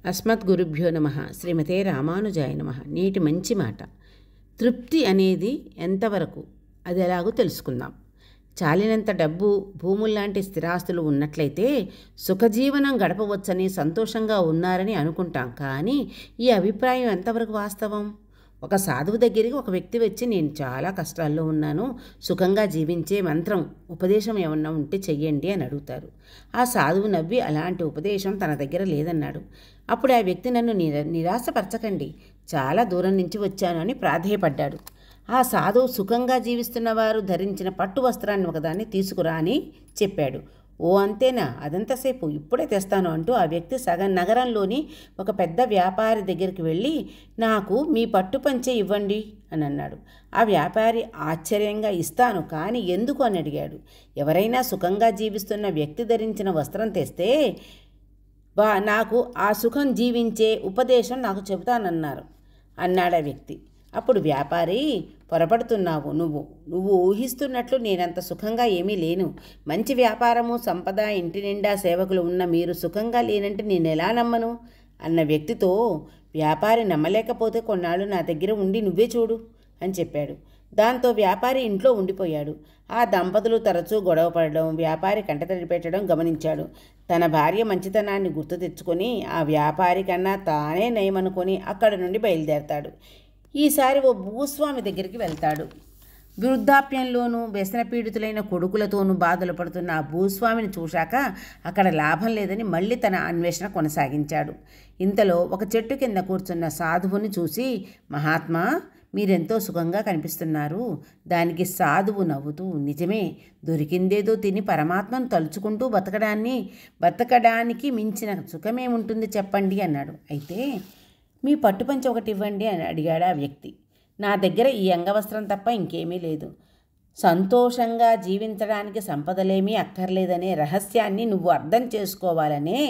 అస్మద్గురుభ్యో నమః. శ్రీమతే రామానుజాయ నమః. నేటి మంచి మాట. తృప్తి అనేది ఎంతవరకు, అది ఎలాగో తెలుసుకుందాం. చాలినంత డబ్బు, భూముల్లాంటి స్థిరాస్తులు ఉన్నట్లయితే సుఖజీవనం గడపవచ్చని, సంతోషంగా ఉన్నారని అనుకుంటాం. కానీ ఈ అభిప్రాయం ఎంతవరకు వాస్తవం? ఒక సాధువు దగ్గరికి ఒక వ్యక్తి వచ్చి, నేను చాలా కష్టాల్లో ఉన్నాను, సుఖంగా జీవించే మంత్రం, ఉపదేశం ఏమన్నా ఉంటే చెయ్యండి అని అడుగుతారు. ఆ సాధువు నవ్వి అలాంటి ఉపదేశం తన దగ్గర లేదన్నాడు. అప్పుడు ఆ వ్యక్తి, నన్ను నిరాశపరచకండి, చాలా దూరం నుంచి వచ్చాను అని ప్రాధేయపడ్డాడు. ఆ సాధువు సుఖంగా జీవిస్తున్న వారు ధరించిన పట్టు వస్త్రాన్ని ఒకదాన్ని తీసుకురా అని చెప్పాడు. ఓ అంతేనా, అదంతసేపు, ఇప్పుడే తెస్తాను అంటూ ఆ వ్యక్తి సగం నగరంలోని ఒక పెద్ద వ్యాపారి దగ్గరికి వెళ్ళి, నాకు మీ పట్టు పంచె ఇవ్వండి అని అన్నాడు. ఆ వ్యాపారి ఆశ్చర్యంగా, ఇస్తాను, కానీ ఎందుకు అని అడిగాడు. ఎవరైనా సుఖంగా జీవిస్తున్న వ్యక్తి ధరించిన వస్త్రం తెస్తే నాకు ఆ సుఖం జీవించే ఉపదేశం నాకు అన్నాడు ఆ వ్యక్తి. అప్పుడు వ్యాపారి, పొరపడుతున్నావు, నువ్వు ఊహిస్తున్నట్లు నేనంత సుఖంగా ఏమీ లేను. మంచి వ్యాపారము, సంపద, ఇంటి నిండా సేవకులు ఉన్న మీరు సుఖంగా లేనంటే నేను ఎలా నమ్మను అన్న వ్యక్తితో వ్యాపారి నమ్మలేకపోతే, కొన్నాళ్ళు నా దగ్గర ఉండి నువ్వే చూడు అని చెప్పాడు. దాంతో వ్యాపారి ఇంట్లో ఉండిపోయాడు. ఆ దంపతులు తరచూ గొడవ పడడం, వ్యాపారి కంటతడి పెట్టడం గమనించాడు. తన భార్య మంచితనాన్ని గుర్తు తెచ్చుకొని ఆ వ్యాపారి కన్నా తానే నయమనుకొని అక్కడి నుండి బయలుదేరతాడు. ఈసారి ఓ భూస్వామి దగ్గరికి వెళ్తాడు. వృద్ధాప్యంలోనూ వ్యసనపీడితులైన కొడుకులతోనూ బాధలు పడుతున్న ఆ భూస్వామిని చూశాక అక్కడ లాభం లేదని మళ్ళీ తన అన్వేషణ కొనసాగించాడు. ఇంతలో ఒక చెట్టు కింద కూర్చున్న సాధువుని చూసి, మహాత్మా, మీరెంతో సుఖంగా కనిపిస్తున్నారు. దానికి సాధువు నవ్వుతూ, నిజమే, దొరికిందేదో తిని పరమాత్మను తలుచుకుంటూ బతకడానికి మించిన సుఖమేముంటుంది చెప్పండి అన్నాడు. అయితే మీ పట్టుపంచ ఒకటి ఇవ్వండి అని అడిగాడు ఆ వ్యక్తి. నా దగ్గర ఈ అంగవస్త్రం తప్ప ఇంకేమీ లేదు. సంతోషంగా జీవించడానికి సంపదలేమీ అక్కర్లేదనే రహస్యాన్ని నువ్వు అర్థం చేసుకోవాలనే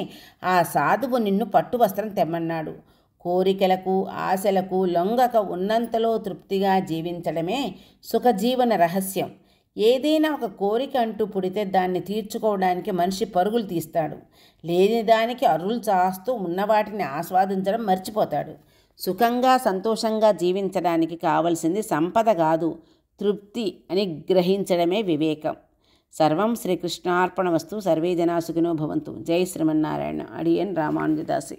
ఆ సాధువు నిన్ను పట్టు వస్త్రం తెమ్మన్నాడు. కోరికలకు, ఆశలకు లొంగక ఉన్నంతలో తృప్తిగా జీవించడమే సుఖజీవన రహస్యం. ఏదైనా ఒక కోరిక అంటూ పుడితే దాన్ని తీర్చుకోవడానికి మనిషి పరుగులు తీస్తాడు. లేని దానికి అరులు చాస్తూ ఉన్నవాటిని ఆస్వాదించడం మర్చిపోతాడు. సుఖంగా, సంతోషంగా జీవించడానికి కావలసింది సంపద కాదు, తృప్తి అని గ్రహించడమే వివేకం. సర్వం శ్రీకృష్ణార్పణమస్తు. సర్వే జనా సుఖినో భవంతు. జై శ్రీమన్నారాయణ. అడియన్ రామానుజదాసి.